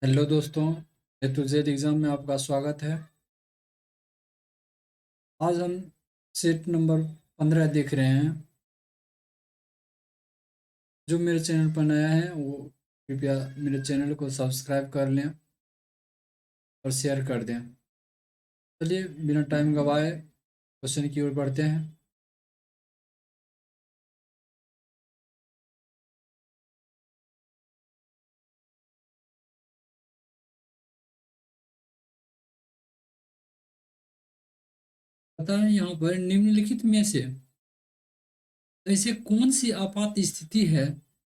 Hello दोस्तों। ए to Z exam में आपका स्वागत है। आज हम सेट नंबर 15 देख रहे हैं। जो मेरे चैनल पर नया है वो कृपया मेरे चैनल को सब्सक्राइब कर लें और शेयर कर दें। चलिए बिना टाइम गवाए क्वेश्चन की ओर बढ़ते हैं। पता है यहाँ पर निम्नलिखित में से ऐसे कौन सी आपात स्थिति है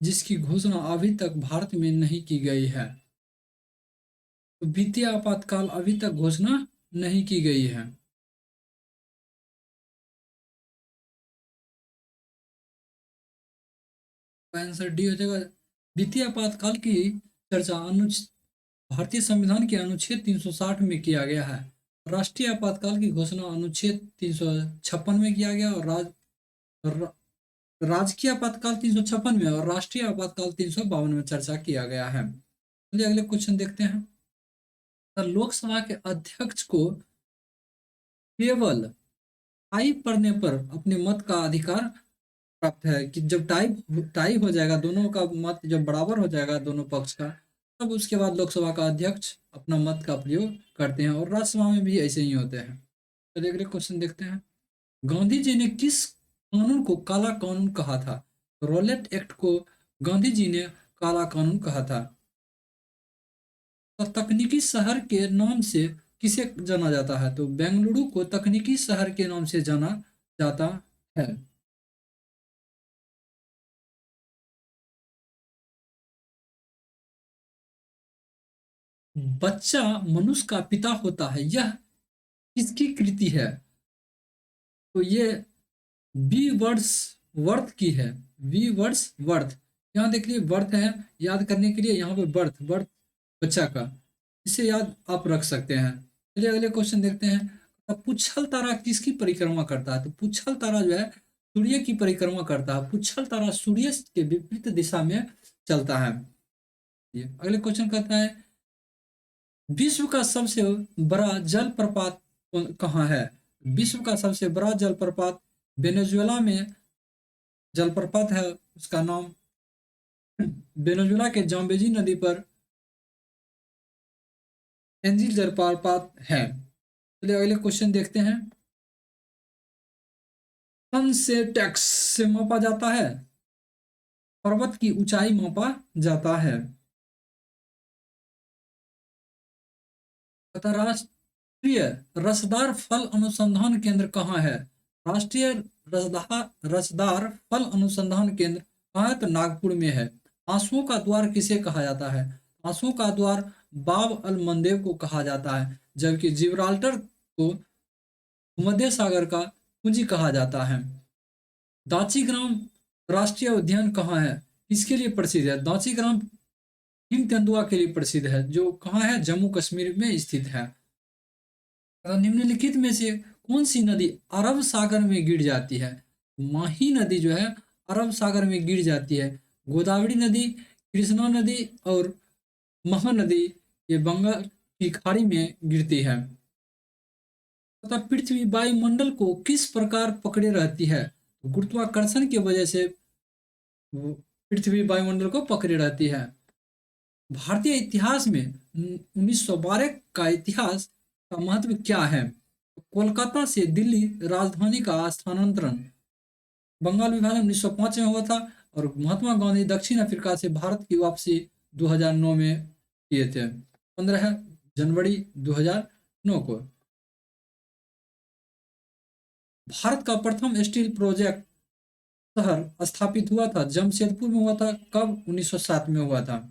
जिसकी घोषणा अभी तक भारत में नहीं की गई है। तो वित्तीय आपातकाल अभी तक घोषणा नहीं की गई है। आंसर डी हो जाएगा। वित्तीय आपातकाल की चर्चा भारतीय संविधान के अनुच्छेद 360 में किया गया है। राष्ट्रीय आपातकाल की घोषणा अनुच्छेद 356 में किया गया और र, राजकीय आपातकाल 356 में और राष्ट्रीय आपातकाल 352 में चर्चा किया गया है। चलिए अगले क्वेश्चन देखते हैं। तो लोकसभा के अध्यक्ष को केवल टाई पड़ने पर अपने मत का अधिकार प्राप्त है कि जब टाई टाई हो जाएगा, दोनों का मत जब बराबर हो जाएगा दोनों पक्ष का, तब उसके बाद लोकसभा का अध्यक्ष अपना मत का प्रयोग करते हैं और राज्यसभा में भी ऐसे ही होते हैं। तो अगले क्वेश्चन देखते हैं। गांधी जी ने किस कानून को काला कानून कहा था। रॉलेट एक्ट को गांधी जी ने काला कानून कहा था। तो तकनीकी शहर के नाम से किसे जाना जाता है। तो बेंगलुरु को तकनीकी शहर के नाम से जाना जाता है। बच्चा मनुष्य का पिता होता है, यह किसकी कृति है। तो ये बी वर्ड्स वर्थ की है। B words worth. यहाँ देख लीजिए वर्थ है, याद करने के लिए यहाँ पे बर्थ बर्थ बच्चा का, इसे याद आप रख सकते हैं। चलिए अगले क्वेश्चन देखते हैं। अब पुच्छल तारा किसकी परिक्रमा करता है। तो पुच्छल तारा जो है सूर्य की परिक्रमा करता है। पुच्छल तारा सूर्य के विपरीत दिशा में चलता है। ये अगले क्वेश्चन कहता है विश्व का सबसे बड़ा जलप्रपात कहाँ है। विश्व का सबसे बड़ा जलप्रपात वेनेजुएला में जलप्रपात है। उसका नाम वेनेजुएला के जाम्बेजी नदी पर एंजिल जलप्रपात है। चलिए अगले क्वेश्चन देखते हैं। सन से टैक्स से मापा जाता है। पर्वत की ऊंचाई मापा जाता है। तथा राष्ट्रीय रसदार फल अनुसंधान केंद्र कहाँ है। राष्ट्रीय रसदार फल अनुसंधान केंद्र कहाँ है। तो नागपुर में है। आंसुओं का द्वार किसे कहा जाता है। आंसुओं का द्वार बाब अल मंदेब को कहा जाता है, जबकि जिब्राल्टर को भूमध्य सागर का कुंजी कहा जाता है। दाची ग्राम राष्ट्रीय उद्यान कहाँ है, किसके लिए प्रसिद्ध है। दाची ग्राम हिम तेंदुआ के लिए प्रसिद्ध है, जो कहाँ है, जम्मू कश्मीर में स्थित है। निम्नलिखित में से कौन सी नदी अरब सागर में गिर जाती है। माही नदी जो है अरब सागर में गिर जाती है। गोदावरी नदी, कृष्णा नदी और महानदी ये बंगाल की खाड़ी में गिरती है। तथा पृथ्वी वायुमंडल को किस प्रकार पकड़े रहती है। गुरुत्वाकर्षण की वजह से पृथ्वी वायुमंडल को पकड़े रहती है। भारतीय इतिहास में 1912 का इतिहास का महत्व क्या है। कोलकाता से दिल्ली राजधानी का स्थानांतरण बंगाल विभाजन 1905 में हुआ था और महात्मा गांधी दक्षिण अफ्रीका से भारत की वापसी 2009 में किए थे, 15 जनवरी 2009 को। भारत का प्रथम स्टील प्रोजेक्ट शहर स्थापित हुआ था जमशेदपुर में हुआ था। कब, 1907 में हुआ था।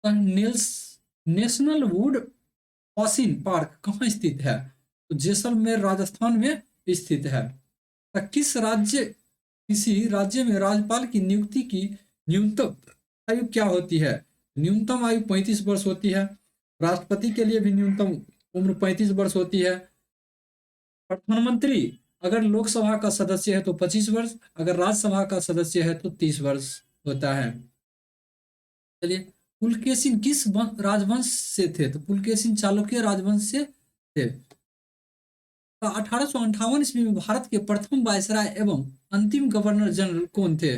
नेल्स नेशनल वुड ऑसिन पार्क कहाँ स्थित है। तो जैसलमेर राजस्थान में स्थित है। तो किसी राज्य में राज्यपाल की नियुक्ति की न्यूनतम आयु क्या होती है। न्यूनतम आयु 35 वर्ष होती है। राष्ट्रपति के लिए भी न्यूनतम उम्र 35 वर्ष होती है। प्रधानमंत्री अगर लोकसभा का सदस्य है तो 25 वर्ष, अगर राज्यसभा का सदस्य है तो 30 वर्ष होता है। चलिए पुलकेशिन किस राजवंश से थे? तो पुलकेशिन चालुक्य राजवंश से थे। 1858 ईस्वी में भारत के प्रथम वायसराय एवं अंतिम गवर्नर जनरल कौन थे?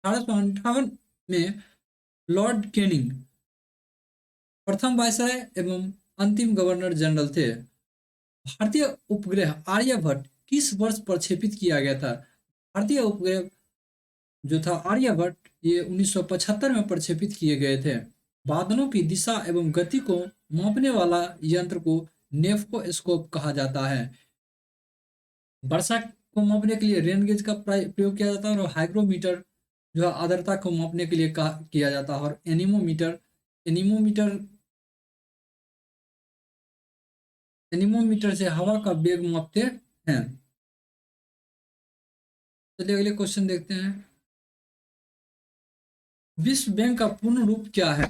1858 में लॉर्ड कैनिंग प्रथम वायसराय एवं अंतिम गवर्नर जनरल थे। भारतीय उपग्रह आर्यभट्ट किस वर्ष प्रक्षेपित किया गया था? भारतीय उपग्रह जो था आर्यभट्ट, ये 1975 में प्रक्षेपित किए गए थे। बादलों की दिशा एवं गति को मापने वाला यंत्र को नेफ्कोस्कोप कहा जाता है। वर्षा को मापने के लिए रेन गेज का प्रयोग किया जाता है, और हाइग्रोमीटर जो है आर्द्रता को मापने के लिए किया जाता है, और एनीमोमीटर एनीमोमीटर एनीमोमीटर से हवा का वेग मापते हैं। चलिए अगले क्वेश्चन देखते हैं। विश्व बैंक का पूर्ण रूप क्या है?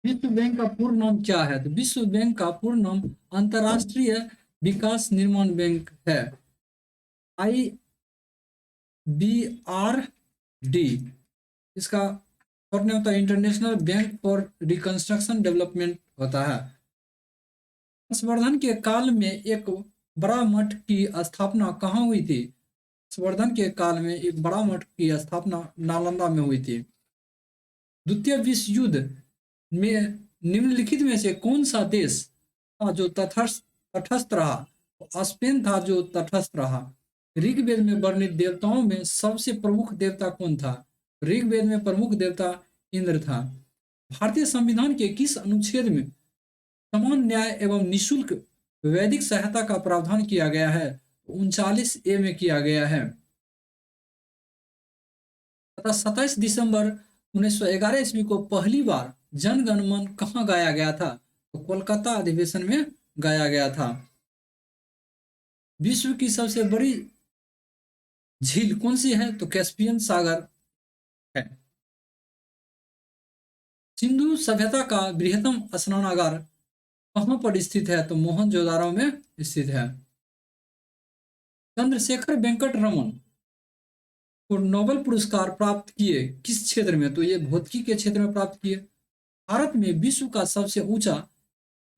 विश्व बैंक का पूर्ण नाम क्या है? तो विश्व बैंक का पूर्ण नाम अंतरराष्ट्रीय विकास निर्माण बैंक है, IBRD। इसका शॉर्ट नेम होता है international bank for reconstruction development होता है। हर्षवर्धन के काल में एक बड़ा मठ की स्थापना कहाँ हुई थी? हर्षवर्धन के काल में एक बड़ा मठ की स्थापना नालंदा में हुई थी। द्वितीय विश्व युद्ध में निम्नलिखित में से कौन सा देश था जो तटस्थ रहा? तो स्पेन था जो तटस्थ रहा। ऋग्वेद में वर्णित देवताओं में सबसे प्रमुख देवता कौन था? ऋग्वेद में प्रमुख देवता इंद्र था। भारतीय संविधान के किस अनुच्छेद में समान न्याय एवं निशुल्क वैदिक सहायता का प्रावधान किया गया है? 39A में किया गया है। तथा 27 दिसंबर 1911 ईस्वी को पहली बार जन गण मन कहाँ गाया गया था? तो कोलकाता अधिवेशन में गाया गया था। विश्व की सबसे बड़ी झील कौन सी है? तो कैस्पियन सागर है। सिंधु सभ्यता का बृहत्तम स्नानागार कहाँ पर स्थित है? तो मोहनजोदारो में स्थित है। चंद्रशेखर वेंकट रमन को नोबेल पुरस्कार प्राप्त किए किस क्षेत्र में? तो ये भौतिकी के क्षेत्र में प्राप्त किए। भारत में विश्व का सबसे ऊंचा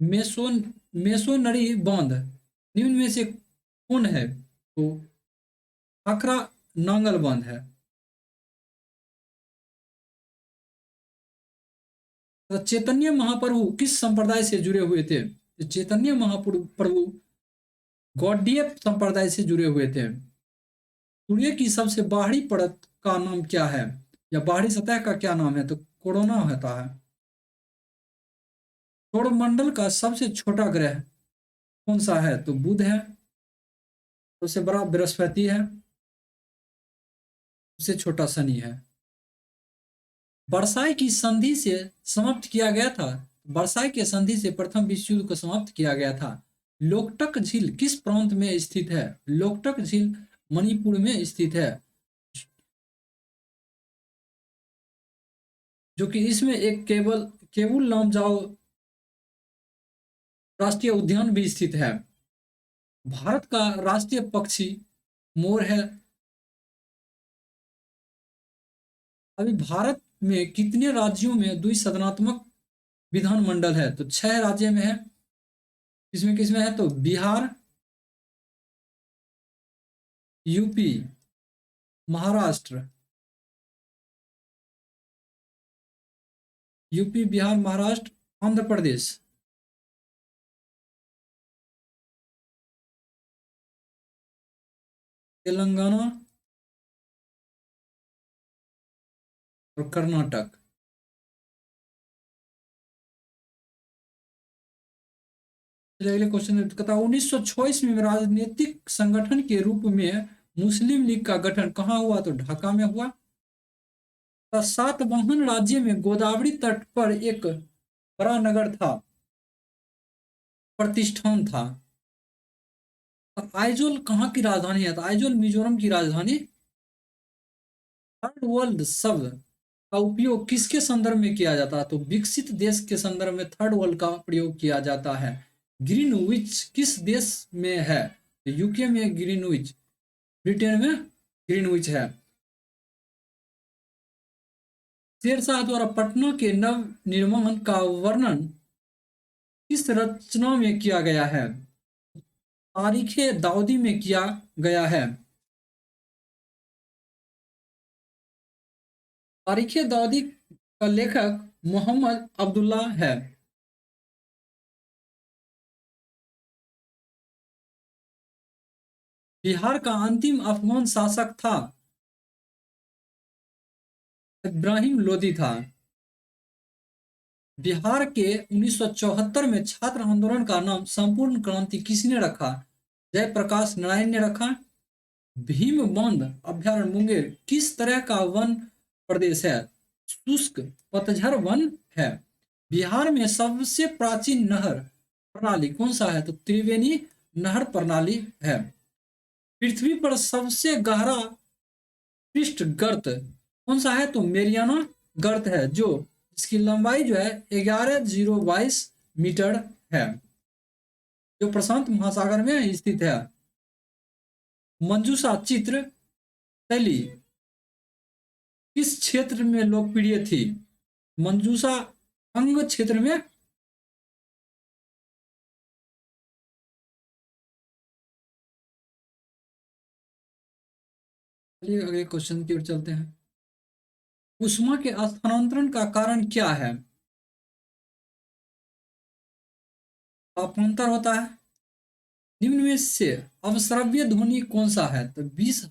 मेसोनरी बांध निम्न में से कौन है? तो खाखरा नांगल बांध है। तो चैतन्य महाप्रभु किस संप्रदाय से जुड़े हुए थे? तो चैतन्य महाप्रभु गौड़ीय संप्रदाय से जुड़े हुए थे। सूर्य की सबसे बाहरी परत का नाम क्या है, या बाहरी सतह का क्या नाम है? तो कोरोना होता है। सौरमंडल का सबसे छोटा ग्रह कौन सा है? तो बुध है। सबसे बड़ा बृहस्पति है, सबसे छोटा शनि है। वर्साई की संधि से समाप्त किया गया था। वर्साई के संधि से प्रथम विश्व युद्ध को समाप्त किया गया था। लोकटक झील किस प्रांत में स्थित है? लोकटक झील मणिपुर में स्थित है, जो कि इसमें एक केबुल लामजाओ राष्ट्रीय उद्यान भी स्थित है। भारत का राष्ट्रीय पक्षी मोर है। अभी भारत में कितने राज्यों में द्विसदनात्मक विधानमंडल है? तो 6 राज्य में है। किसमें किसमें है? तो बिहार, यूपी, महाराष्ट्र, यूपी, बिहार, महाराष्ट्र, आंध्र प्रदेश। तेलंगाना और कर्नाटक। चलिए अगले क्वेश्चन कहता है 1906 में राजनीतिक संगठन के रूप में मुस्लिम लीग का गठन कहाँ हुआ? तो ढाका में हुआ। सातवाहन राज्य में गोदावरी तट पर एक बड़ा नगर था, प्रतिष्ठान था। आइजोल कहाँ की राजधानी है? तो आइजोल मिजोरम की राजधानी। थर्ड वर्ल्ड शब्द का उपयोग किसके संदर्भ में किया जाता है? तो विकसित देश के संदर्भ में थर्ड वर्ल्ड का प्रयोग किया जाता है। ग्रीनविच किस देश में है? तो यूके में ग्रीनविच, ब्रिटेन में ग्रीनविच है। शेरशाह द्वारा पटना के नव निर्माण का वर्णन किस रचना में किया गया है? तारीख दाऊदी में किया गया है। तारीख दाऊदी का लेखक मोहम्मद अब्दुल्ला है। बिहार का अंतिम अफगान शासक था? इब्राहिम लोदी था। बिहार के 1974 में छात्र आंदोलन का नाम संपूर्ण क्रांति किसने रखा? जयप्रकाश नारायण ने रखा। भीम बांध अभ्यारण्य मुंगेर किस तरह का वन प्रदेश है? शुष्क पतझड़ वन है। बिहार में सबसे प्राचीन नहर प्रणाली कौन सा है? तो त्रिवेणी नहर प्रणाली है। पृथ्वी पर सबसे गहरा पृष्ठ गर्त कौन सा है? तो मेरियाना गर्त है, जो इसकी लंबाई जो है 11,022 मीटर है, जो प्रशांत महासागर में स्थित है। मंजूषा चित्र शैली किस क्षेत्र में लोकप्रिय थी? मंजूषा अंग क्षेत्र में। चलिए अगले क्वेश्चन की ओर चलते हैं। उष्मा के स्थानांतरण का कारण क्या है? तापांतर होता है। निम्न में से अवश्रव्य ध्वनि कौन सा है? तो 20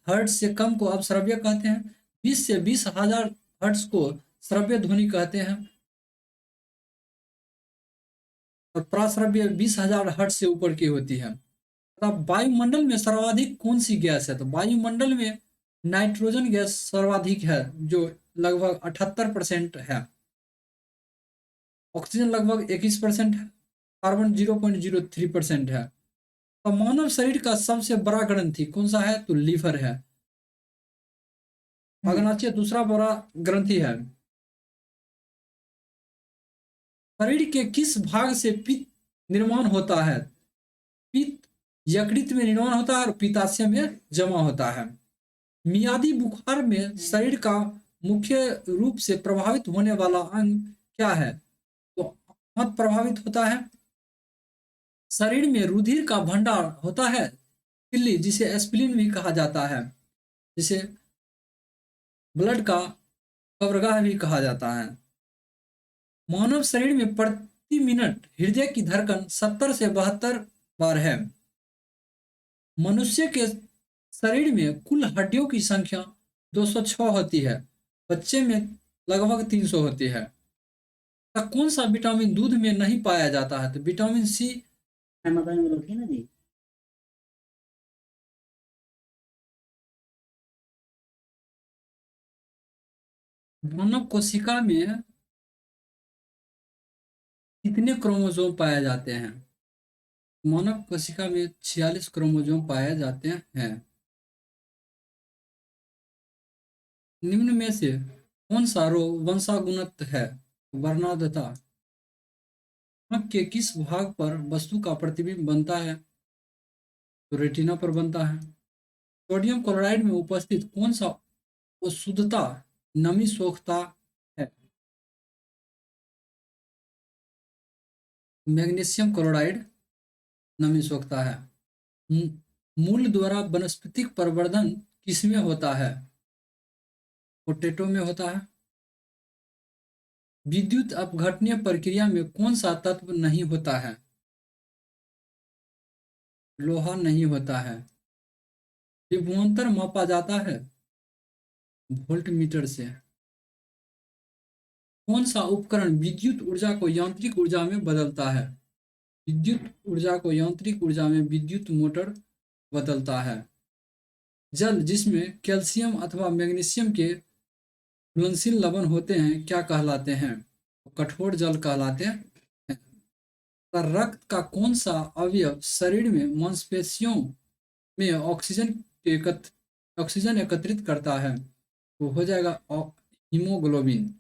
हर्ट्ज से कम को अवश्रव्य कहते हैं। 20 से 20,000 हर्ट्ज को श्रव्य ध्वनि कहते हैं। और प्राश्रव्य 20,000 हर्ट्ज से ऊपर की होती है। अब वायुमंडल में सर्वाधिक कौन सी गैस है? तो वायुमंडल में नाइट्रोजन गैस सर्वाधिक है, जो लगभग 78% है। ऑक्सीजन लगभग 21% है। कार्बन 0.03% है। तो मानव शरीर का सबसे बड़ा ग्रंथि कौन सा है? तो लीवर है। अग्नाशय दूसरा बड़ा ग्रंथि है। शरीर के किस भाग से पित्त निर्माण होता है? पित्त यकृत में निर्माण होता है और पित्ताशय में जमा होता है। मियादी बुखार में शरीर का मुख्य रूप से प्रभावित होने वाला अंग क्या है? तो आंत प्रभावित होता है। शरीर में रुधिर का भंडार होता है झिल्ली, जिसे एस्पिलिन भी कहा जाता है, जिसे ब्लड का कब्रगाह भी कहा जाता है। मानव शरीर में प्रति मिनट हृदय की धड़कन 70 से 72 बार है। मनुष्य के शरीर में कुल हड्डियों की संख्या 206 होती है। बच्चे में लगभग 300 होती है। तो कौन सा विटामिन दूध में नहीं पाया जाता है? तो विटामिन सी। ना जी। मानव कोशिका में कितने क्रोमोसोम पाए जाते हैं? मानव कोशिका में 46 क्रोमोसोम पाए जाते हैं। निम्न में से कौन सा रोग वंशानुगत है? वर्णांधता। आंख के किस भाग पर वस्तु का प्रतिबिंब बनता है? तो रेटिना पर बनता है। सोडियम क्लोराइड में उपस्थित कौन सा अशुद्धता नमी सोखता है? मैग्नीशियम क्लोराइड नमी सोखता है। मूल द्वारा वनस्पतिक प्रवर्धन किसमें होता है? पोटैटो में होता है। विद्युत अपघटनीय प्रक्रिया में कौन सा तत्व नहीं होता है? लोहा नहीं होता है। विभवांतर मापा जाता है वोल्ट मीटर से। कौन सा उपकरण विद्युत ऊर्जा को यांत्रिक ऊर्जा में बदलता है? विद्युत ऊर्जा को यांत्रिक ऊर्जा में विद्युत मोटर बदलता है। जल जिसमें कैल्शियम अथवा मैग्नीशियम के घुलनशील लवण होते हैं क्या कहलाते हैं? कठोर जल कहलाते हैं। रक्त का कौन सा अवयव शरीर में मांसपेशियों में ऑक्सीजन एकत्रित करता है? वो हो जाएगा हीमोग्लोबिन।